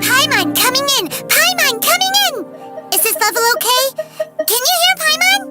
Paimon coming in! Paimon coming in! Is this level okay? Can you hear Paimon?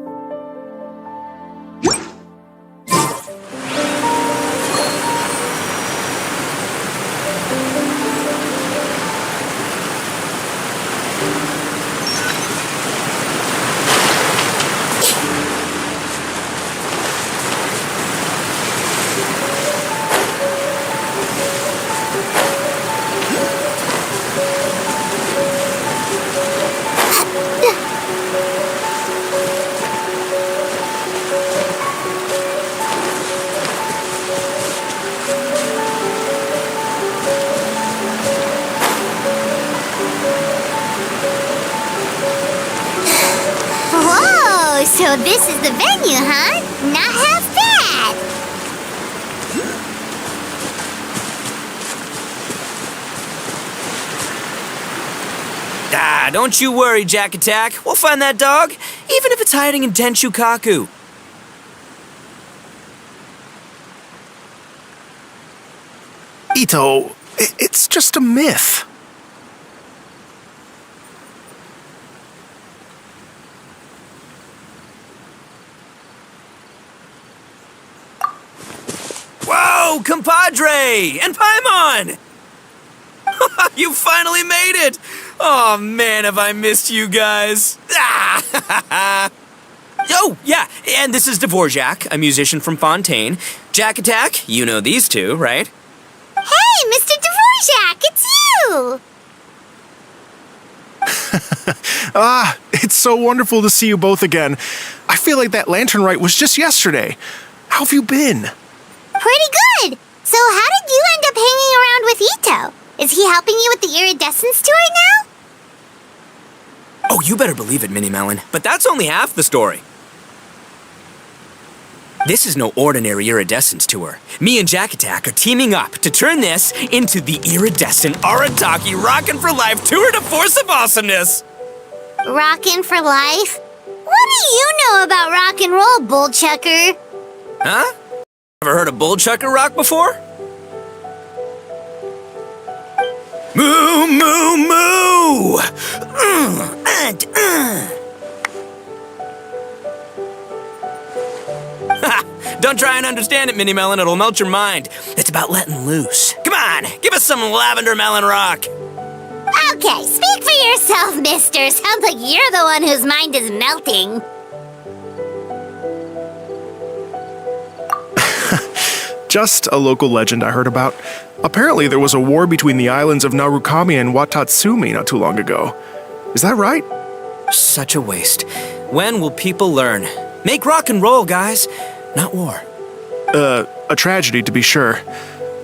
So this is the venue, huh? Not half bad! Ah, don't you worry, Jack Attack. We'll find that dog, even if it's hiding in Tenshukaku. Ito, it's just a myth. Whoa, compadre! And Paimon! You finally made it! Oh man, have I missed you guys! Oh, yeah, and this is Dvorak, a musician from Fontaine. Jack Attack, you know these two, right? Hey, Mr. Dvorak, it's you! It's so wonderful to see you both again. I feel like that lantern rite was just yesterday. How have you been? Pretty good! So how did you end up hanging around with Ito? Is he helping you with the iridescence tour now? Oh, you better believe it, Minnie Melon. But that's only half the story. This is no ordinary iridescence tour. Me and Jack Attack are teaming up to turn this into the iridescent Arataki Rockin' for Life Tour de Force of Awesomeness! Rockin' for life? What do you know about rock and roll, bullchucker? Huh? Ever heard a bullchucker rock before? Moo, moo, moo! Don't try and understand it, Minnie Melon. It'll melt your mind. It's about letting loose. Come on, give us some lavender melon rock. Okay, speak for yourself, mister. Sounds like you're the one whose mind is melting. Just a local legend I heard about. Apparently there was a war between the islands of Narukami and Watatsumi not too long ago. Is that right? Such a waste. When will people learn? Make rock and roll, guys, not war. A tragedy to be sure.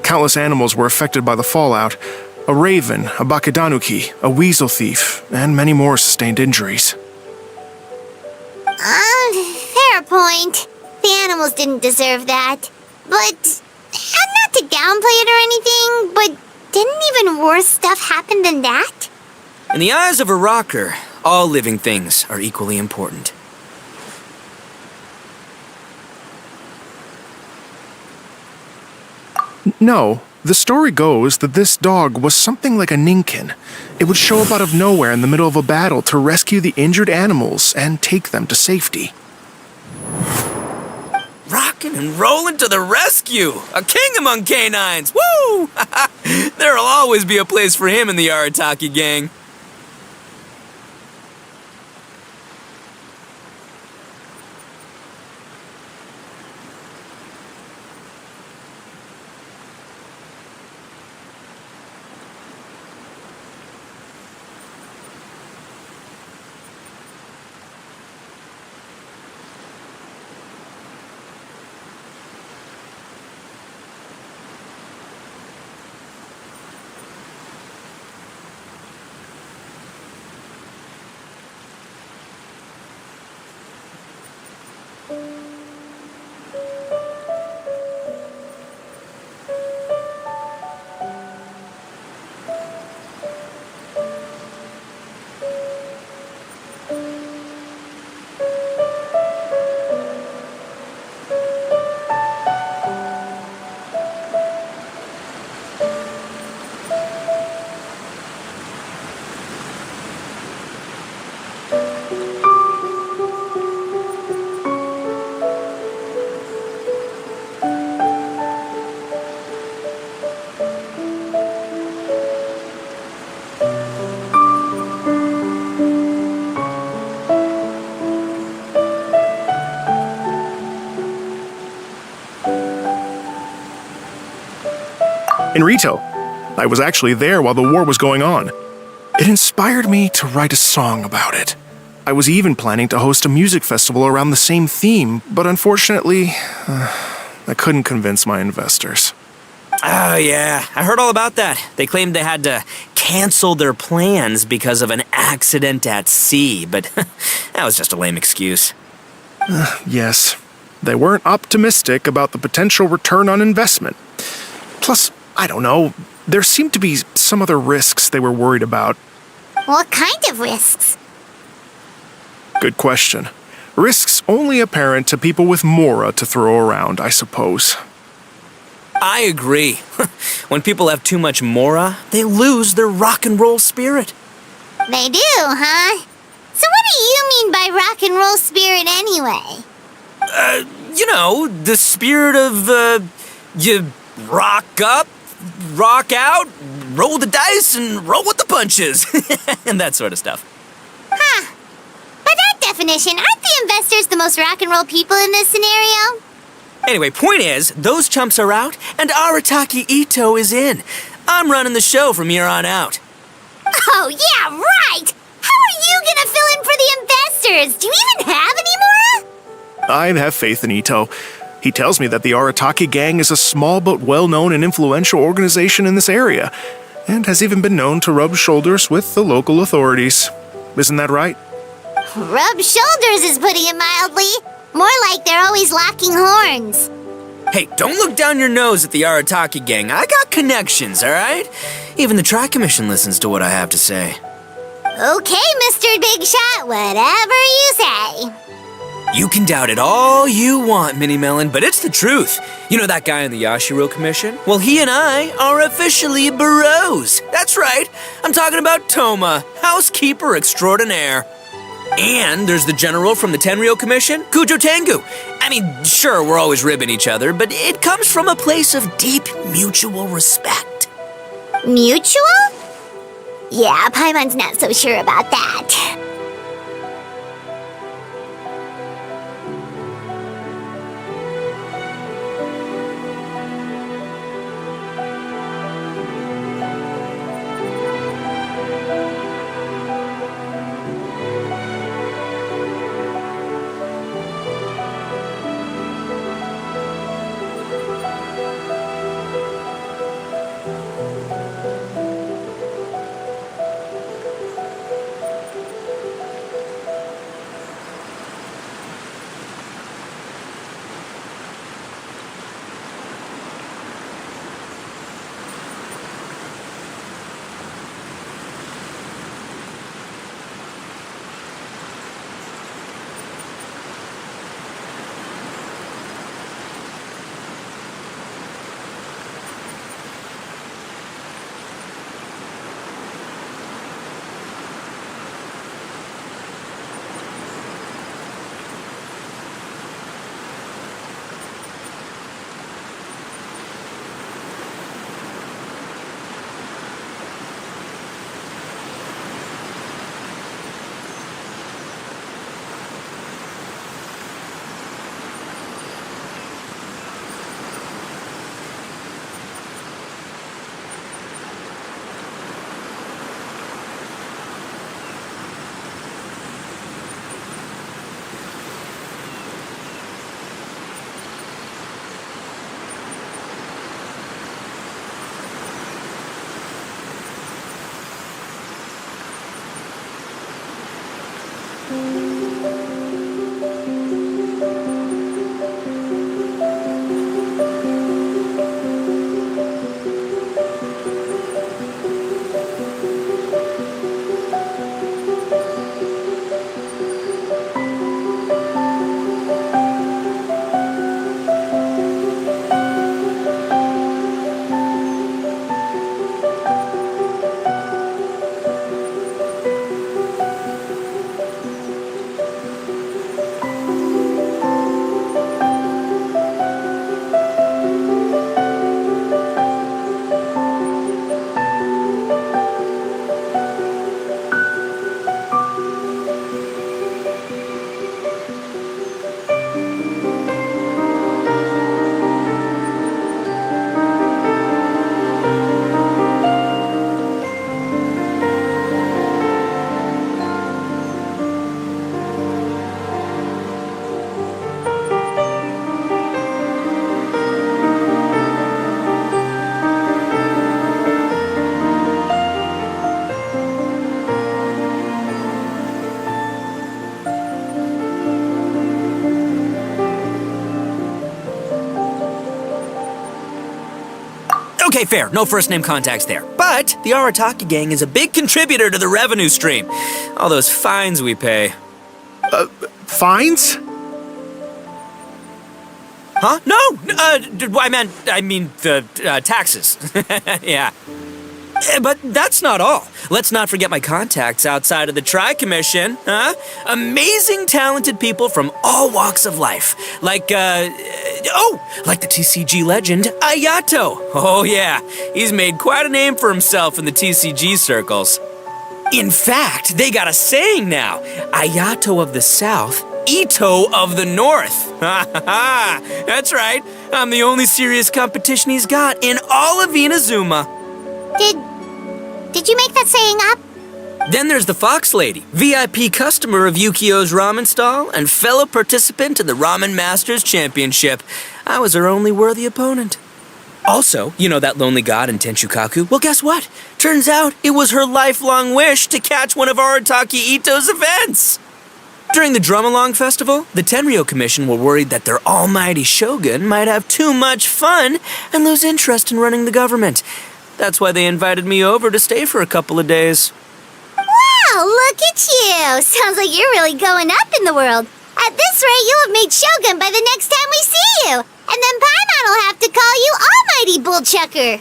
Countless animals were affected by the fallout. A raven, a bakedanuki, a weasel thief, and many more sustained injuries. Fair point. The animals didn't deserve that. But, and not to downplay it or anything, but didn't even worse stuff happen than that? In the eyes of a rocker, all living things are equally important. No, The story goes that this dog was something like a ninkin. It would show up out of nowhere in the middle of a battle to rescue the injured animals and take them to safety. Rockin' and rollin' to the rescue! A king among canines! Woo! There'll always be a place for him in the Arataki gang. In Rito, I was actually there while the war was going on. It inspired me to write a song about it. I was even planning to host a music festival around the same theme, but unfortunately, I couldn't convince my investors. Oh, yeah. I heard all about that. They claimed they had to cancel their plans because of an accident at sea, but that was just a lame excuse. Yes, they weren't optimistic about the potential return on investment. Plus, I don't know, there seemed to be some other risks they were worried about. What kind of risks? Good question. Risks only apparent to people with mora to throw around, I suppose. I agree. When people have too much mora, they lose their rock and roll spirit. They do, huh? So what do you mean by rock and roll spirit anyway? The spirit of, you rock up, rock out, roll the dice, and roll with the punches. And that sort of stuff. Huh. By that definition, aren't the investors the most rock and roll people in this scenario? Anyway, point is, those chumps are out, and Arataki Ito is in. I'm running the show from here on out. Oh, yeah, right! How are you gonna fill in for the investors? Do you even have any more? I'd have faith in Ito. He tells me that the Arataki gang is a small but well-known and influential organization in this area, and has even been known to rub shoulders with the local authorities. Isn't that right? Rub shoulders is putting it mildly. More like they're always locking horns. Hey, don't look down your nose at the Arataki gang. I got connections, all right? Even the Tri-Commission listens to what I have to say. Okay, Mr. Big Shot, whatever you say. You can doubt it all you want, Mini Melon, but it's the truth. You know that guy in the Yashiro Commission? Well, he and I are officially bros. That's right. I'm talking about Toma, housekeeper extraordinaire. And there's the general from the Tenryo Commission, Kujo Tengu. I mean, sure, we're always ribbing each other, but it comes from a place of deep mutual respect. Mutual? Yeah, Paimon's not so sure about that. Okay, fair. No first-name contacts there. But the Arataki gang is a big contributor to the revenue stream. All those fines we pay. Fines? Huh? No! I mean the taxes. Yeah. But that's not all. Let's not forget my contacts outside of the Tri-Commission, huh? Amazing, talented people from all walks of life. Like the TCG legend, Ayato. Oh yeah, he's made quite a name for himself in the TCG circles. In fact, they got a saying now. Ayato of the South, Ito of the North. Ha ha ha! That's right. I'm the only serious competition he's got in all of Inazuma. Did you make that saying up? Then there's the Fox Lady, VIP customer of Yukio's ramen stall and fellow participant in the Ramen Masters Championship. I was her only worthy opponent. Also, you know that lonely god in Tenchukaku? Well, guess what? Turns out it was her lifelong wish to catch one of Arataki Ito's events. During the Drum-Along Festival, the Tenryo Commission were worried that their almighty shogun might have too much fun and lose interest in running the government. That's why they invited me over to stay for a couple of days. Wow, look at you! Sounds like you're really going up in the world. At this rate, you'll have made Shogun by the next time we see you. And then Paimon will have to call you Almighty Bullchucker.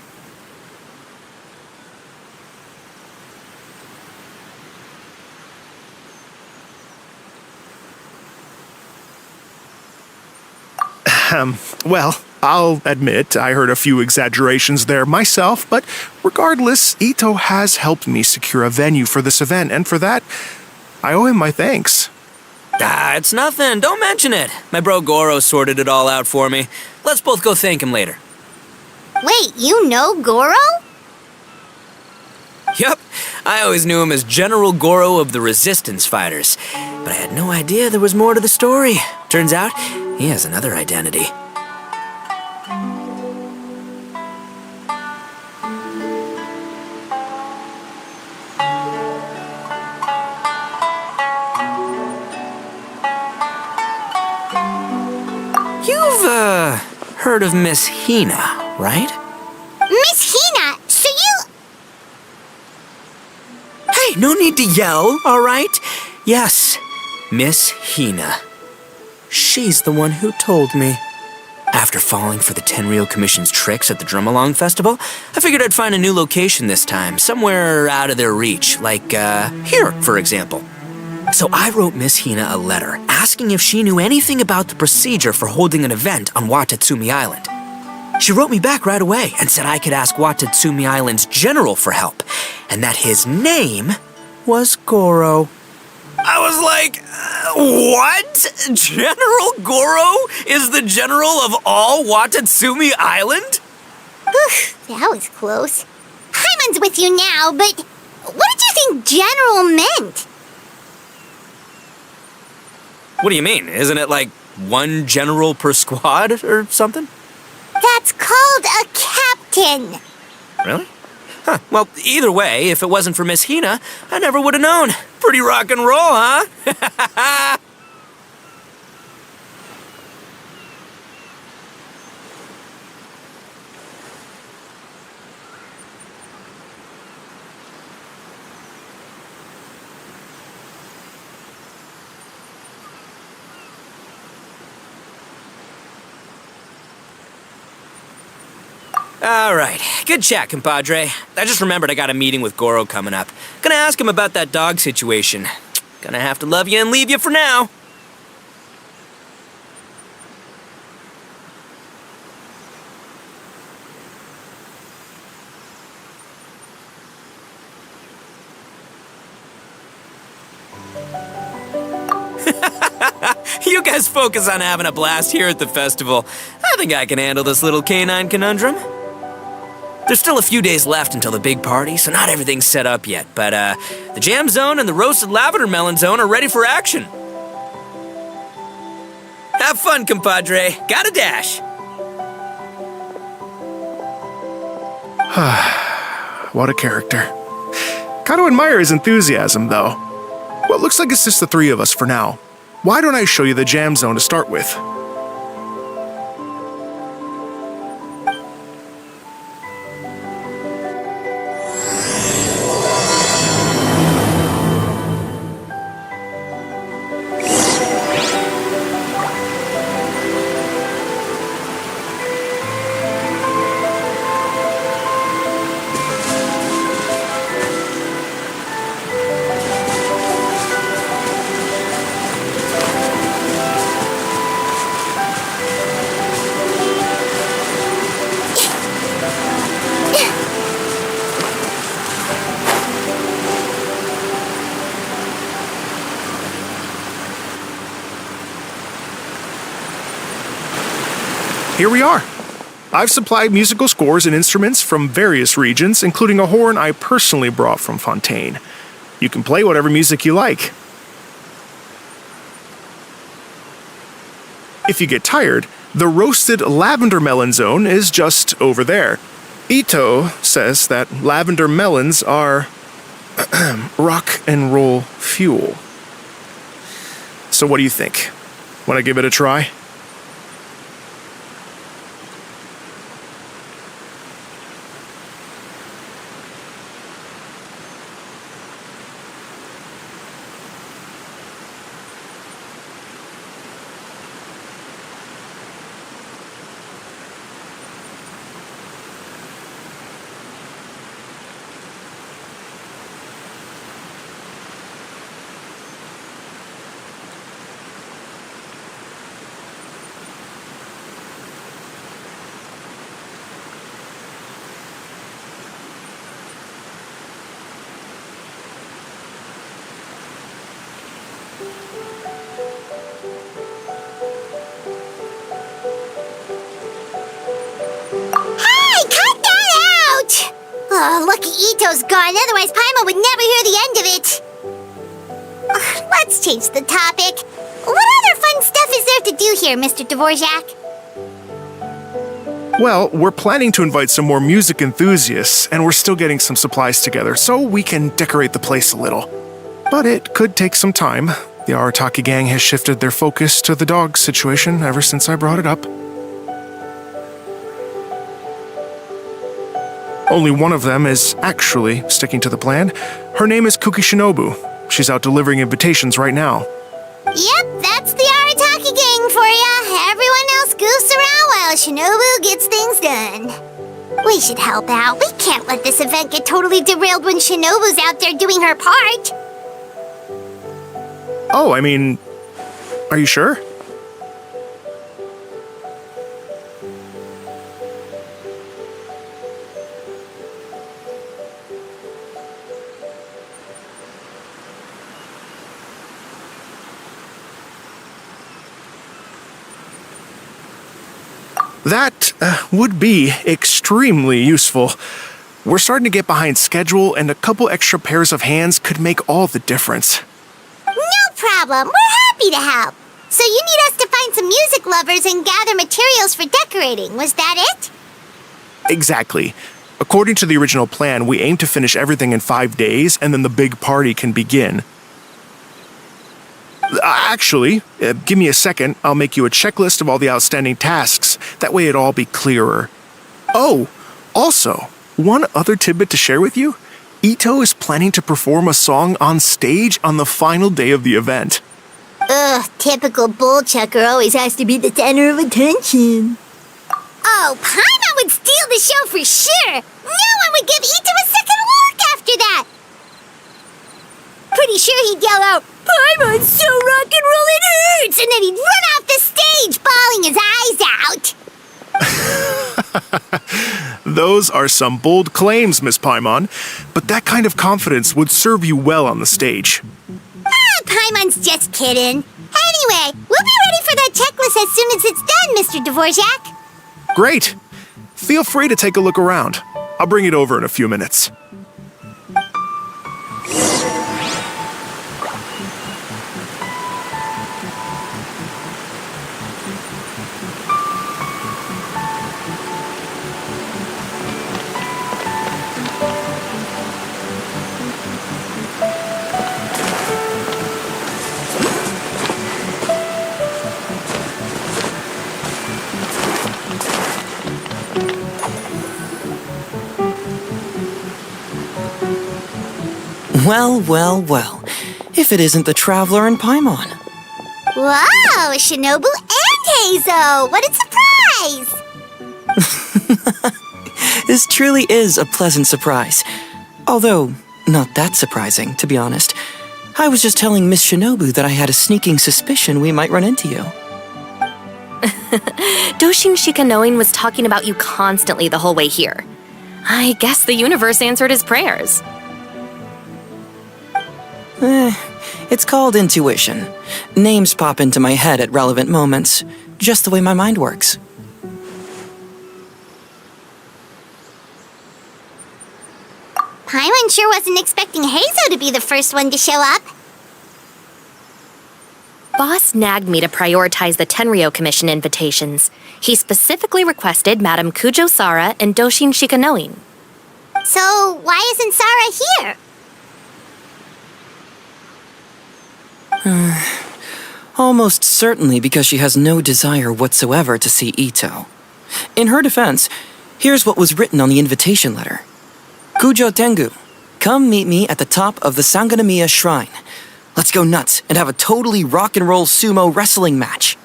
Well, I'll admit I heard a few exaggerations there myself, but regardless, Ito has helped me secure a venue for this event, and for that, I owe him my thanks. It's nothing. Don't mention it. My bro Goro sorted it all out for me. Let's both go thank him later. Wait, you know Goro? Yep. I always knew him as General Goro of the Resistance Fighters, but I had no idea there was more to the story. Turns out, he has another identity. You've, heard of Miss Hina, right? Miss Hina, so you... Hey, no need to yell, all right? Yes, Miss Hina. She's the one who told me. After falling for the Tenryo Commission's tricks at the Drum-Along Festival, I figured I'd find a new location this time, somewhere out of their reach, like, here, for example. So I wrote Miss Hina a letter, asking if she knew anything about the procedure for holding an event on Watatsumi Island. She wrote me back right away and said I could ask Watatsumi Island's general for help, and that his name was Goro. I was like, what? General Goro is the general of all Watatsumi Island? That was close. Paimon's with you now, but what did you think general meant? What do you mean? Isn't it like one general per squad or something? That's called a captain. Really? Huh. Well, either way, if it wasn't for Miss Hina, I never would have known. Pretty rock and roll, huh? All right, good chat, compadre. I just remembered I got a meeting with Goro coming up. Gonna ask him about that dog situation. Gonna have to love you and leave you for now. You guys focus on having a blast here at the festival. I think I can handle this little canine conundrum. There's still a few days left until the big party, so not everything's set up yet, but the jam zone and the roasted lavender melon zone are ready for action. Have fun, compadre. Gotta dash. What a character. Gotta admire his enthusiasm, though. Well, it looks like it's just the three of us for now. Why don't I show you the jam zone to start with? here we are. I've supplied musical scores and instruments from various regions, including a horn I personally brought from Fontaine. You can play whatever music you like. If you get tired, the roasted lavender melon zone is just over there. Ito says that lavender melons are rock and roll fuel. So what do you think? Want to give it a try? Oh, lucky Ito's gone, otherwise Paimon would never hear the end of it. Let's change the topic. What other fun stuff is there to do here, Mr. Dvorak? Well, we're planning to invite some more music enthusiasts, and we're still getting some supplies together so we can decorate the place a little. But it could take some time. The Arataki gang has shifted their focus to the dog situation ever since I brought it up. Only one of them is actually sticking to the plan. Her name is Kuki Shinobu. She's out delivering invitations right now. Yep, that's the Arataki gang for ya. Everyone else goofs around while Shinobu gets things done. We should help out. We can't let this event get totally derailed when Shinobu's out there doing her part. Oh, I mean, are you sure? That would be extremely useful. We're starting to get behind schedule, and a couple extra pairs of hands could make all the difference. No problem. We're happy to help. So you need us to find some music lovers and gather materials for decorating. Was that it? Exactly. According to the original plan, we aim to finish everything in 5 days, and then the big party can begin. Actually, give me a second. I'll make you a checklist of all the outstanding tasks. That way it'll all be clearer. Oh, also, one other tidbit to share with you. Ito is planning to perform a song on stage on the final day of the event. Ugh, typical bullchucker always has to be the center of attention. Oh, Paimon would steal the show for sure. No one would give Ito a second look after that. Pretty sure he'd yell out, "Paimon's so rock and roll it hurts!" And then he'd run off the stage, bawling his eyes out. Those are some bold claims, Miss Paimon, but that kind of confidence would serve you well on the stage. Paimon's just kidding. Anyway, we'll be ready for that checklist as soon as it's done, Mr. Dvorak. Great. Feel free to take a look around. I'll bring it over in a few minutes. Well, well, well. If it isn't the Traveler and Paimon. Wow, Shinobu and Heizo! What a surprise! This truly is a pleasant surprise. Although, not that surprising, to be honest. I was just telling Miss Shinobu that I had a sneaking suspicion we might run into you. Doshin Shikanoin was talking about you constantly the whole way here. I guess the universe answered his prayers. It's called intuition. Names pop into my head at relevant moments, just the way my mind works. Paimon sure wasn't expecting Heizo to be the first one to show up. Boss nagged me to prioritize the Tenryo Commission invitations. He specifically requested Madame Kujo Sara and Doshin Shikanoin. So, why isn't Sara here? Almost certainly because she has no desire whatsoever to see Ito. In her defense, here's what was written on the invitation letter. Kujo Tengu, come meet me at the top of the Sangonomiya Shrine. Let's go nuts and have a totally rock and roll sumo wrestling match.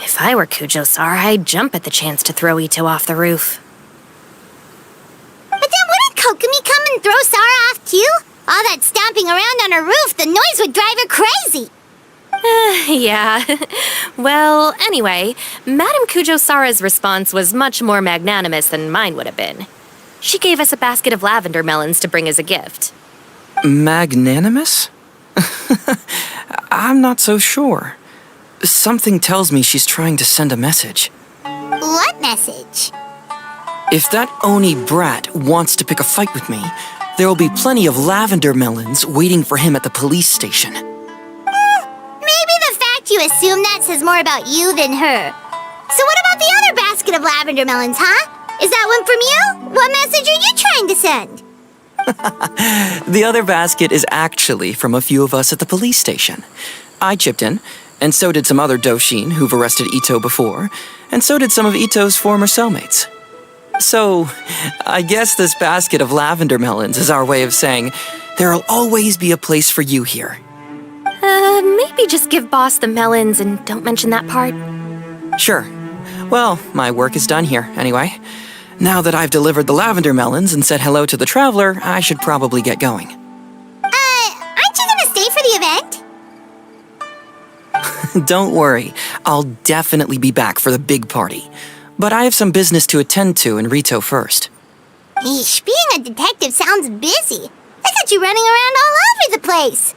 If I were Kujo Sara, I'd jump at the chance to throw Ito off the roof. But then wouldn't Kokomi come and throw Sara off too? All that stomping around on her roof, the noise would drive her crazy. Yeah. Well, anyway, Madame Kujo Sara's response was much more magnanimous than mine would have been. She gave us a basket of lavender melons to bring as a gift. Magnanimous? I'm not so sure. Something tells me she's trying to send a message. What message? If that Oni brat wants to pick a fight with me, there will be plenty of lavender melons waiting for him at the police station. Maybe the fact you assume that says more about you than her. So what about the other basket of lavender melons, huh? Is that one from you? What message are you trying to send? The other basket is actually from a few of us at the police station. I chipped in, and so did some other Doshin who've arrested Ito before, and so did some of Ito's former cellmates. So, I guess this basket of lavender melons is our way of saying, there'll always be a place for you here. Maybe just give Boss the melons and don't mention that part. Sure. Well, my work is done here, anyway. Now that I've delivered the lavender melons and said hello to the traveler, I should probably get going. Aren't you gonna stay for the event? Don't worry, I'll definitely be back for the big party. But I have some business to attend to in Rito first. Eesh, being a detective sounds busy. I got you running around all over the place.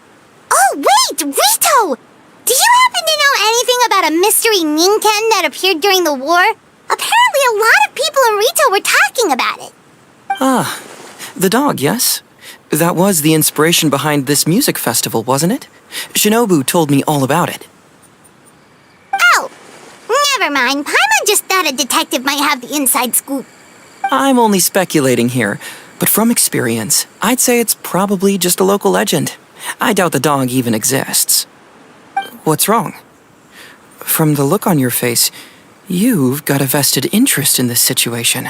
Oh, wait, Rito! Do you happen to know anything about a mystery Ninken that appeared during the war? Apparently a lot of people in Rito were talking about it. Ah, the dog, yes? That was the inspiration behind this music festival, wasn't it? Shinobu told me all about it. Oh, never mind. Paimon just thought a detective might have the inside scoop. I'm only speculating here, but from experience, I'd say it's probably just a local legend. I doubt the dog even exists. What's wrong? From the look on your face, you've got a vested interest in this situation.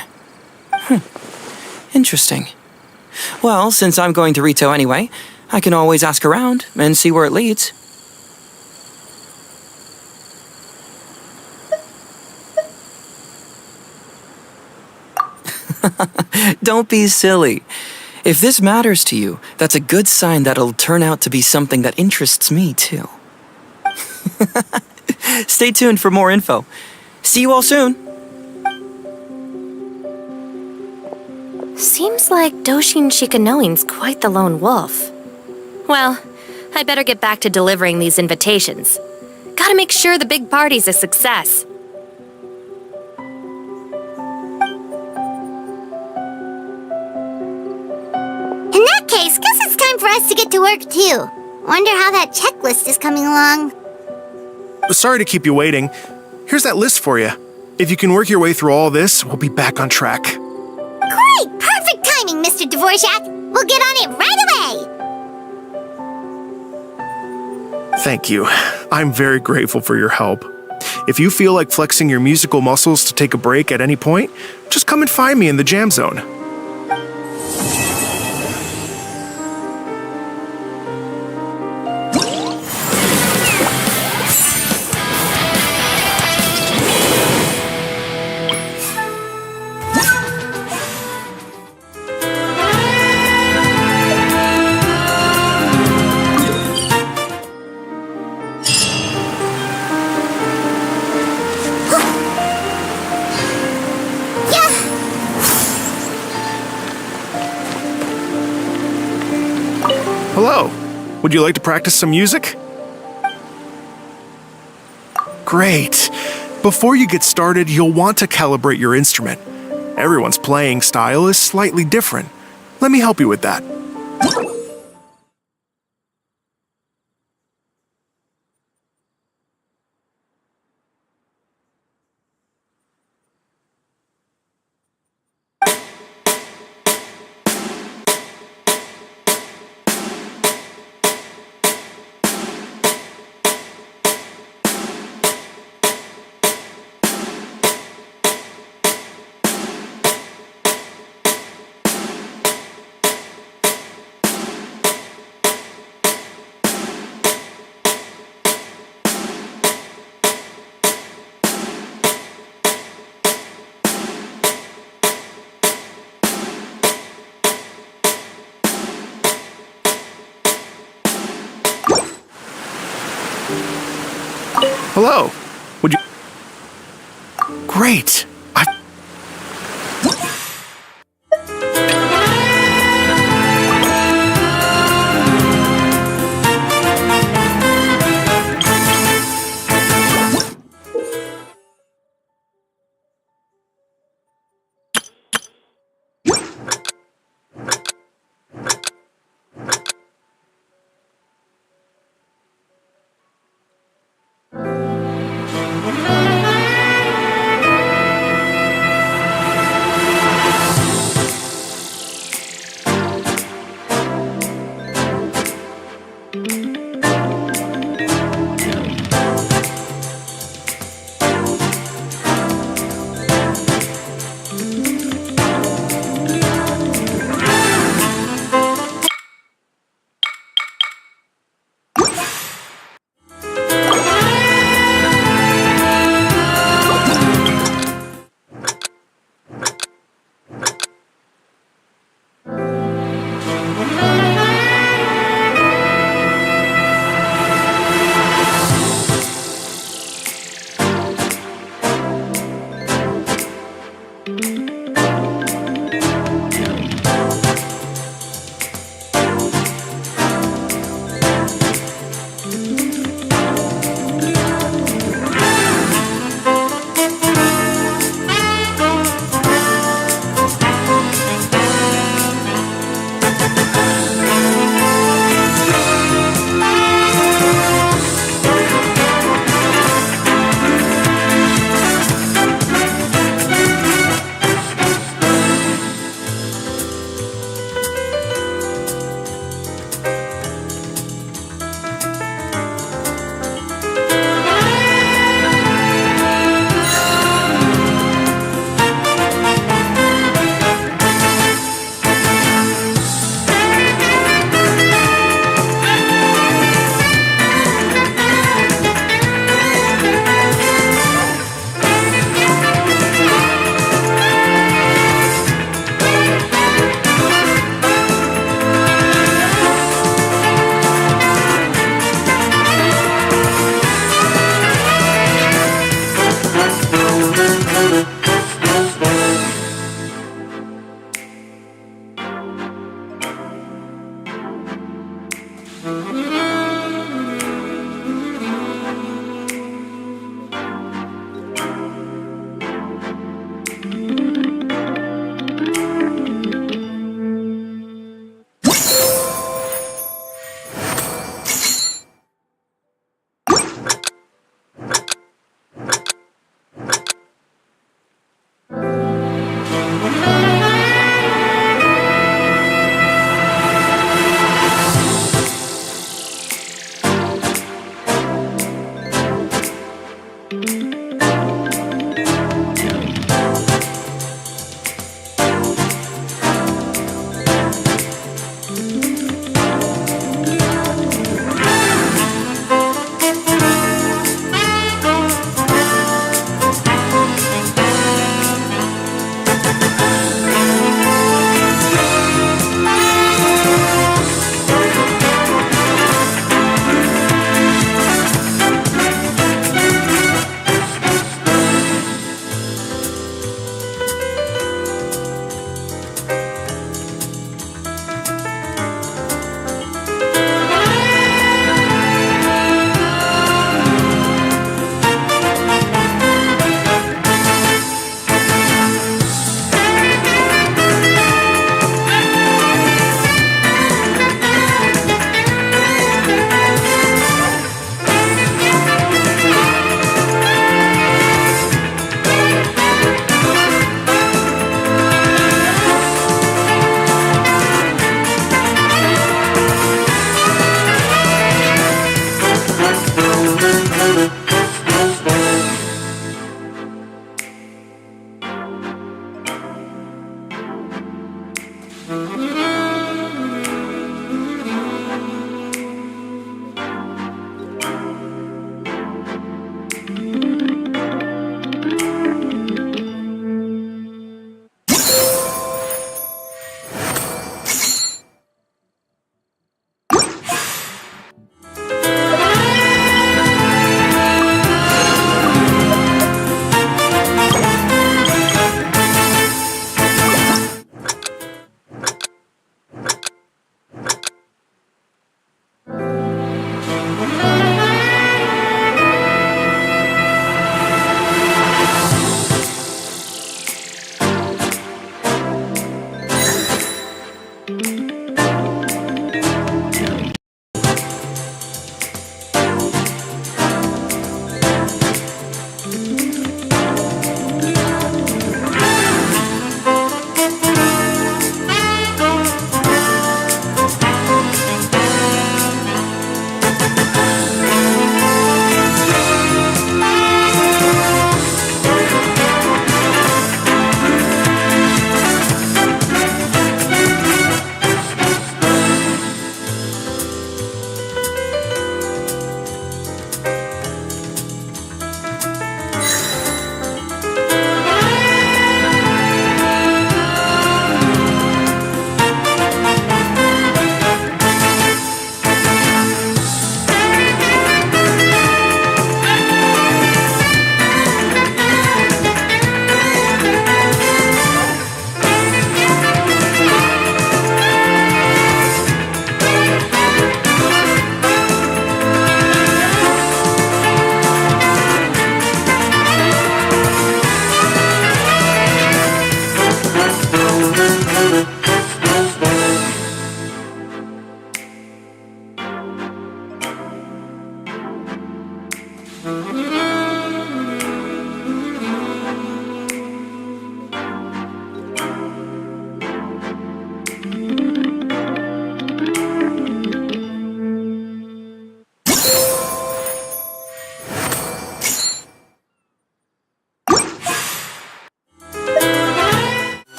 Interesting. Well, since I'm going to Rito anyway, I can always ask around and see where it leads. Don't be silly. If this matters to you, that's a good sign that it'll turn out to be something that interests me too. Stay tuned for more info. See you all soon. Seems like Doshin Shikanoin's quite the lone wolf. Well, I'd better get back to delivering these invitations. Gotta make sure the big party's a success. In that case, guess it's time for us to get to work too. Wonder how that checklist is coming along. Sorry to keep you waiting. Here's that list for you. If you can work your way through all this, we'll be back on track. Great! Perfect timing, Mr. Dvorak! We'll get on it right away! Thank you. I'm very grateful for your help. If you feel like flexing your musical muscles to take a break at any point, just come and find me in the jam zone. Hello. Would you like to practice some music? Great. Before you get started, you'll want to calibrate your instrument. Everyone's playing style is slightly different. Let me help you with that. Hello. Would you... Great.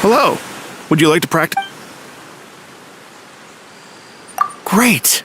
Hello. Would you like to practice? Great!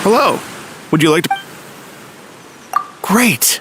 Hello. Would you like to... Great.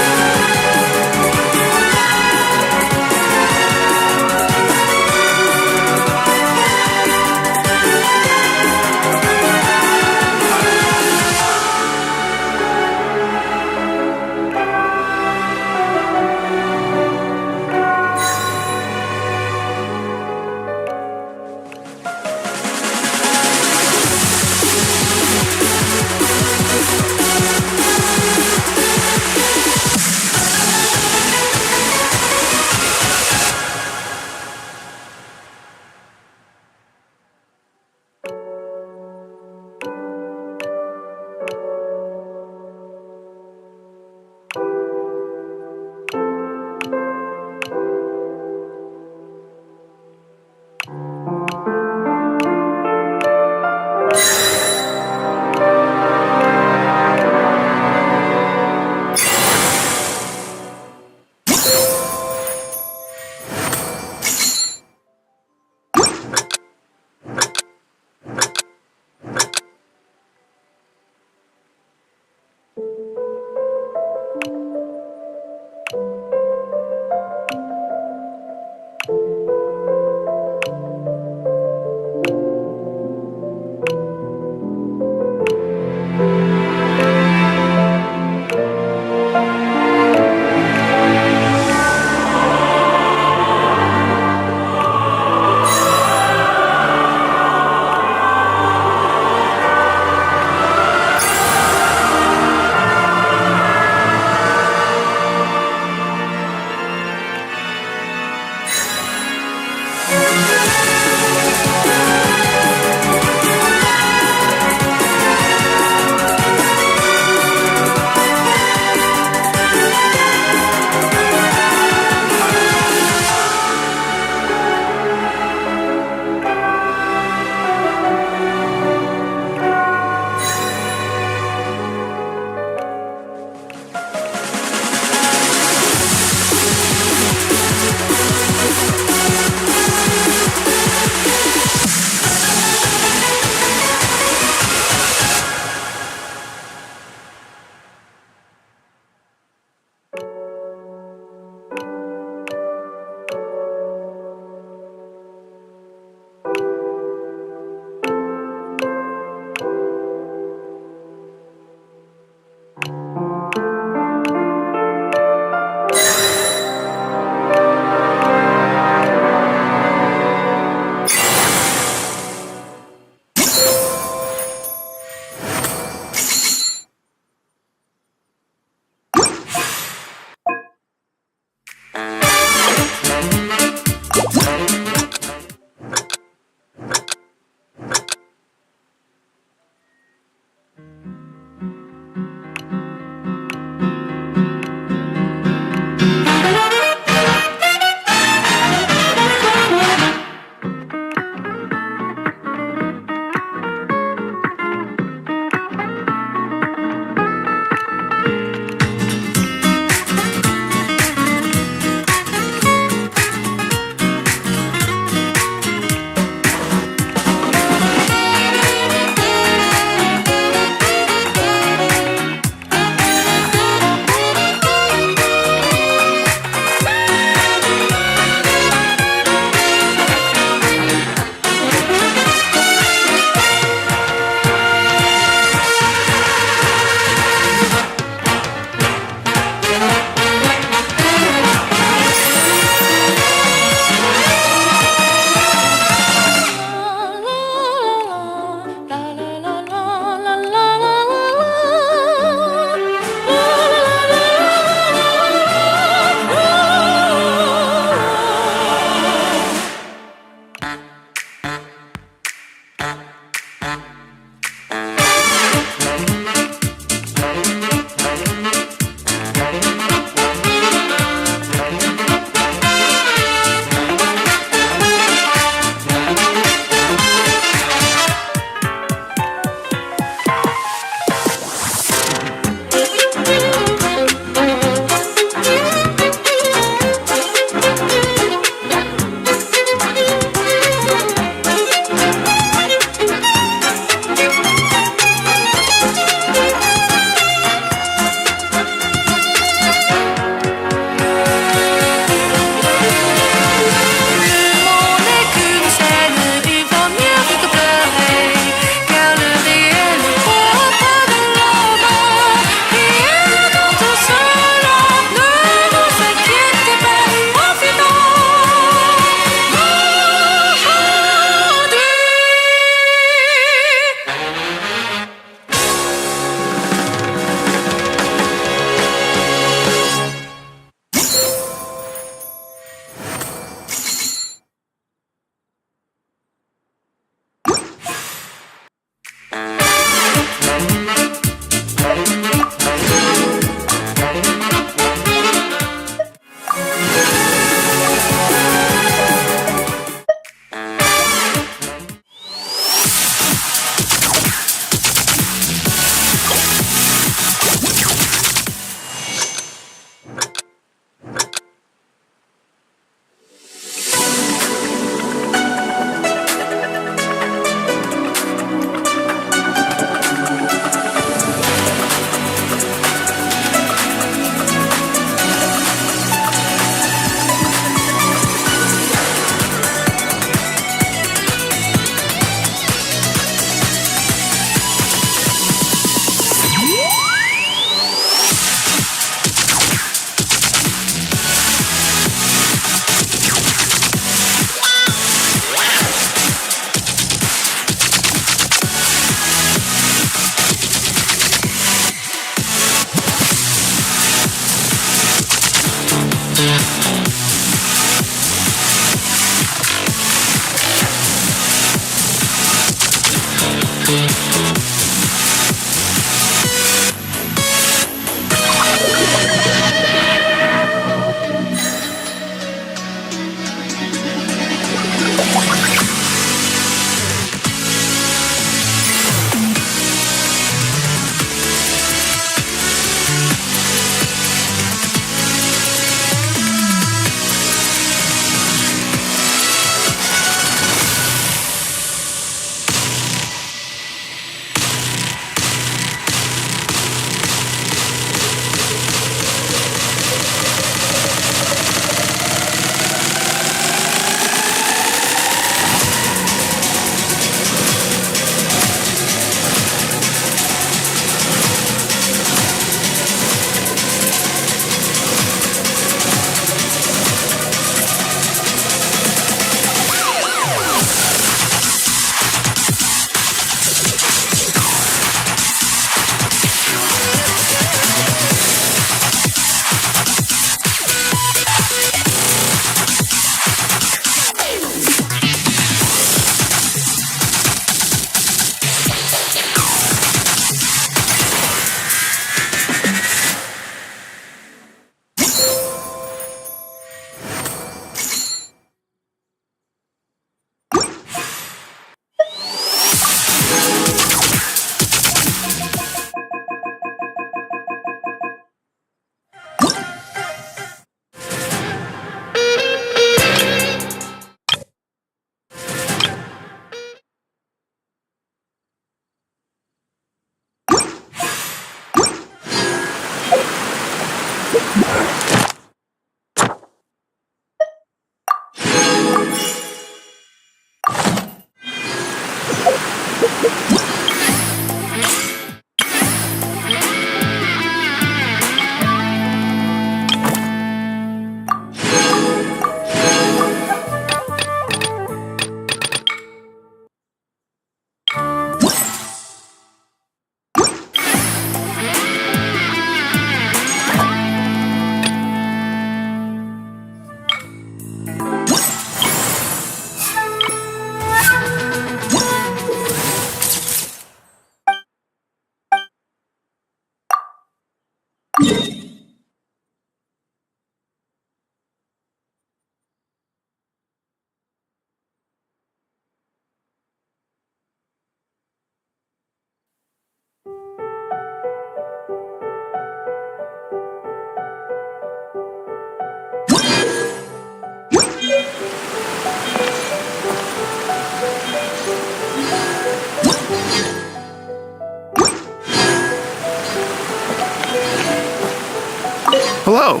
Hello.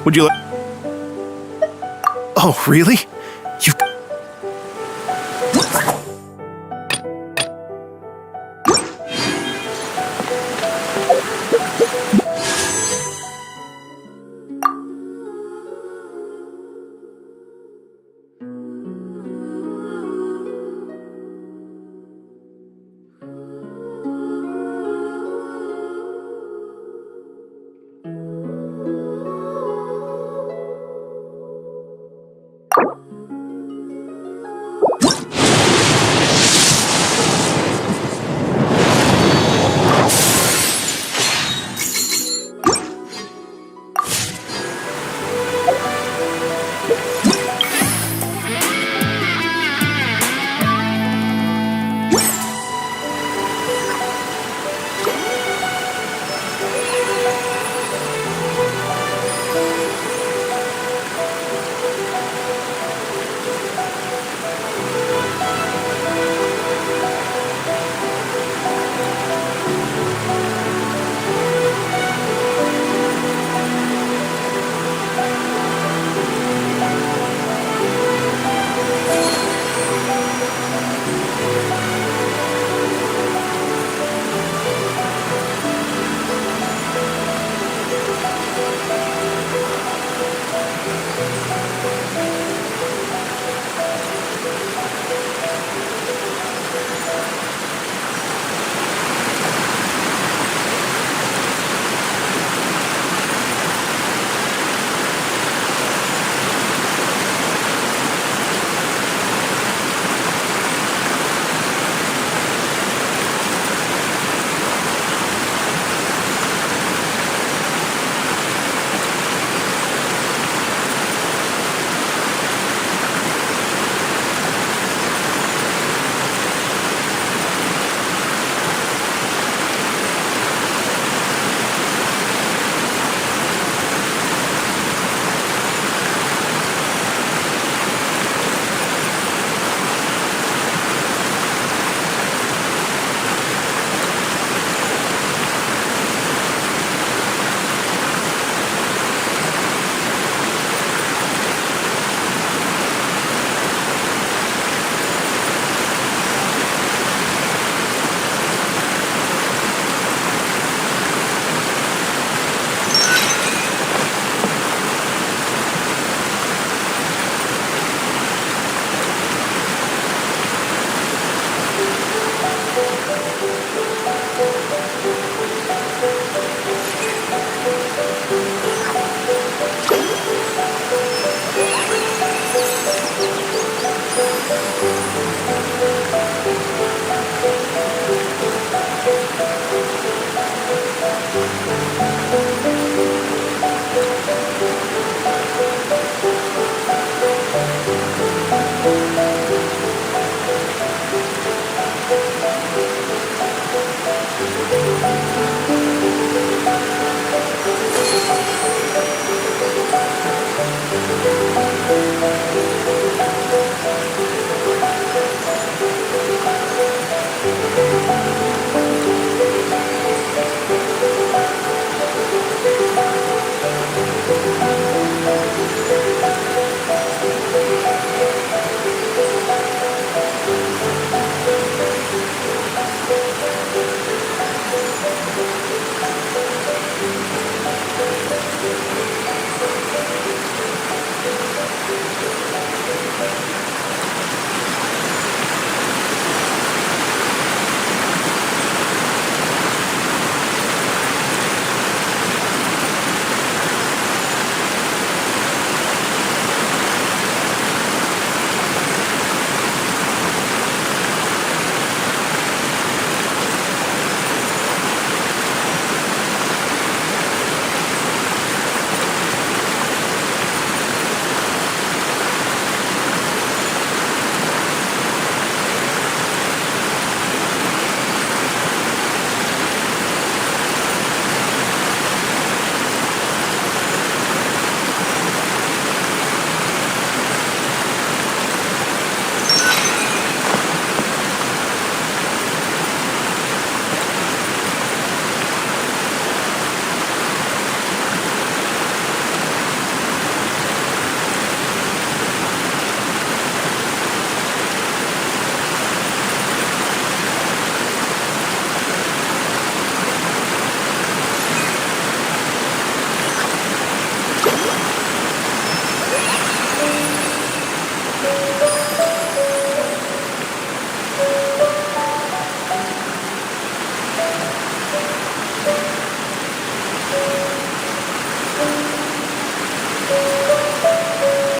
Would you like... Oh, really?